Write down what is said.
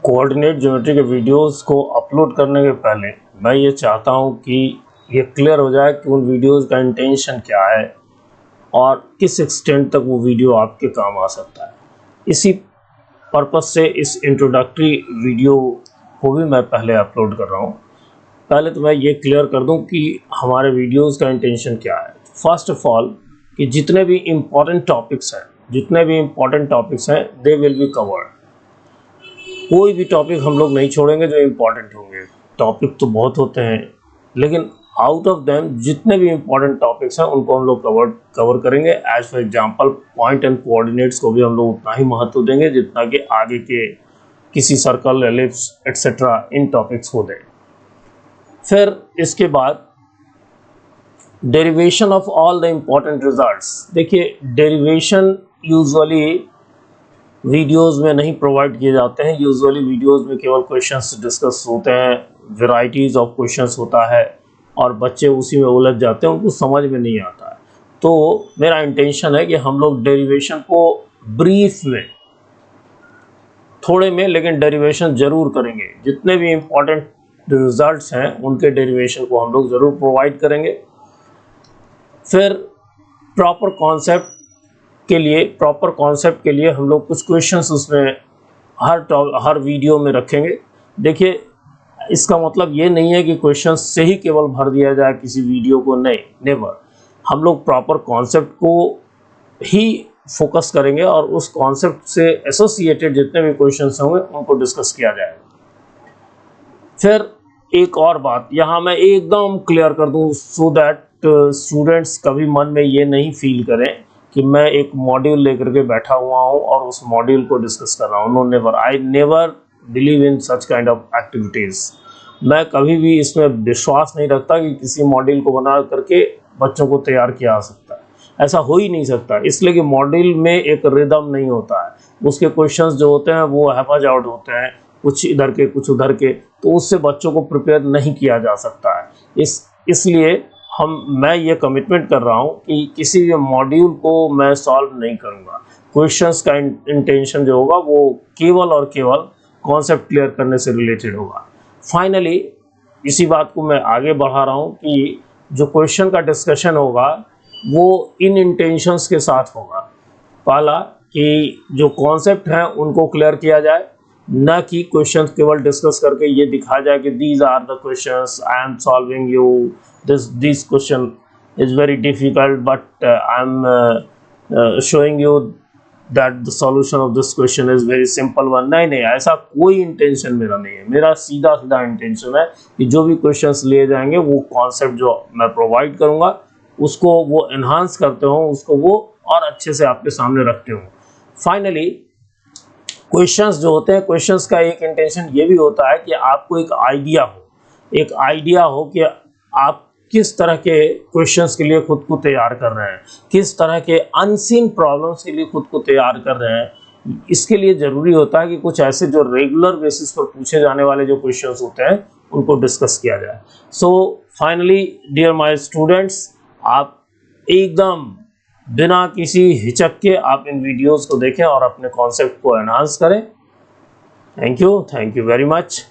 Coordinate geometry के videos को upload करने के पहले मैं ये चाहता हूँ कि ये क्लियर हो जाए कि उन वीडियोस का इंटेंशन क्या है और किस एक्सटेंट तक वो वीडियो आपके काम आ सकता है। इसी पर्पस से इस इंट्रोडक्टरी वीडियो को भी मैं पहले अपलोड कर रहा हूँ। पहले तो मैं ये क्लियर कर दूँ कि हमारे वीडियोस का इंटेंशन क्या है। फर्स्ट ऑफ ऑल कि जितने भी इम्पोर्टेंट टॉपिक्स हैं दे विल बी कवर्ड। कोई भी टॉपिक हम लोग नहीं छोड़ेंगे जो इम्पोर्टेंट होंगे। टॉपिक तो बहुत होते हैं, लेकिन आउट ऑफ देम जितने भी इम्पोर्टेंट टॉपिक्स हैं उनको हम लोग कवर करेंगे। As for example point and coordinates को भी हम लोग उतना ही महत्व देंगे जितना कि आगे के किसी सर्कल, एलिप्स एक्सेट्रा इन टॉपिक्स को दें। फिर इसके बाद derivation of all the important results. देखिए, डेरिवेशन यूजुअली वीडियोस में नहीं प्रोवाइड किए जाते हैं। यूजुअली वीडियोस में केवल क्वेश्चंस डिस्कस होते हैं, वैरायटीज़ ऑफ क्वेश्चंस होता है और बच्चे उसी में उलझ जाते हैं, उनको समझ में नहीं आता है। तो मेरा इंटेंशन है कि हम लोग डेरिवेशन को ब्रीफ में, थोड़े में, लेकिन डेरिवेशन ज़रूर करेंगे। जितने भी इम्पोर्टेंट रिजल्ट्स हैं उनके डेरिवेशन को हम लोग ज़रूर प्रोवाइड करेंगे। फिर प्रॉपर कॉन्सेप्ट के लिए हम लोग कुछ क्वेश्चंस उसमें हर वीडियो में रखेंगे। देखिए, इसका मतलब ये नहीं है कि क्वेश्चंस से ही केवल भर दिया जाए किसी वीडियो को, नहीं, नेवर। हम लोग प्रॉपर कॉन्सेप्ट को ही फोकस करेंगे और उस कॉन्सेप्ट से एसोसिएटेड जितने भी क्वेश्चंस होंगे उनको डिस्कस किया जाएगा। फिर एक और बात यहाँ मैं एकदम क्लियर कर दूँ, सो दैट स्टूडेंट्स कभी मन में ये नहीं फील करें कि मैं एक मॉड्यूल लेकर के बैठा हुआ हूँ और उस मॉड्यूल को डिस्कस कर रहा हूँ। No, never. I never believe in such kind of activities. मैं कभी भी इसमें विश्वास नहीं रखता कि किसी मॉड्यूल को बना करके बच्चों को तैयार किया जा सकता है। ऐसा हो ही नहीं सकता, इसलिए कि मॉड्यूल में एक रिदम नहीं होता है। उसके क्वेश्चंस जो होते हैं वो हैपज आउट होते हैं, कुछ इधर के कुछ उधर के, तो उससे बच्चों को प्रिपेयर नहीं किया जा सकता है। इसलिए मैं ये कमिटमेंट कर रहा हूँ कि किसी भी मॉड्यूल को मैं सॉल्व नहीं करूँगा। क्वेश्चंस का इंटेंशन जो होगा वो केवल और केवल कॉन्सेप्ट क्लियर करने से रिलेटेड होगा। फाइनली इसी बात को मैं आगे बढ़ा रहा हूँ कि जो क्वेश्चन का डिस्कशन होगा वो इन इंटेंशंस के साथ होगा। पहला कि जो कॉन्सेप्ट हैं उनको क्लियर किया जाए, न कि क्वेश्चन केवल डिस्कस करके ये दिखाया जाए कि these are the questions, I am solving you this question is very difficult, but I'm showing you that the solution of this question is very simple one। नहीं, ऐसा कोई इंटेंशन मेरा नहीं है। मेरा सीधा इंटेंशन है कि जो भी क्वेश्चंस लिए जाएंगे वो कॉन्सेप्ट जो मैं प्रोवाइड करूँगा उसको वो एनहांस करते हो, उसको वो और अच्छे से आपके सामने रखते हो। फाइनली क्वेश्चंस जो होते हैं, क्वेश्चंस का एक इंटेंशन ये भी होता है कि आपको एक आइडिया हो कि आप किस तरह के क्वेश्चंस के लिए खुद को तैयार कर रहे हैं, किस तरह के अनसीन प्रॉब्लम्स के लिए खुद को तैयार कर रहे हैं। इसके लिए ज़रूरी होता है कि कुछ ऐसे जो रेगुलर बेसिस पर पूछे जाने वाले जो क्वेश्चंस होते हैं उनको डिस्कस किया जाए। So finally dear my students, आप एकदम बिना किसी हिचक के आप इन वीडियोज़ को देखें और अपने कॉन्सेप्ट को एनहांस करें। Thank you very much.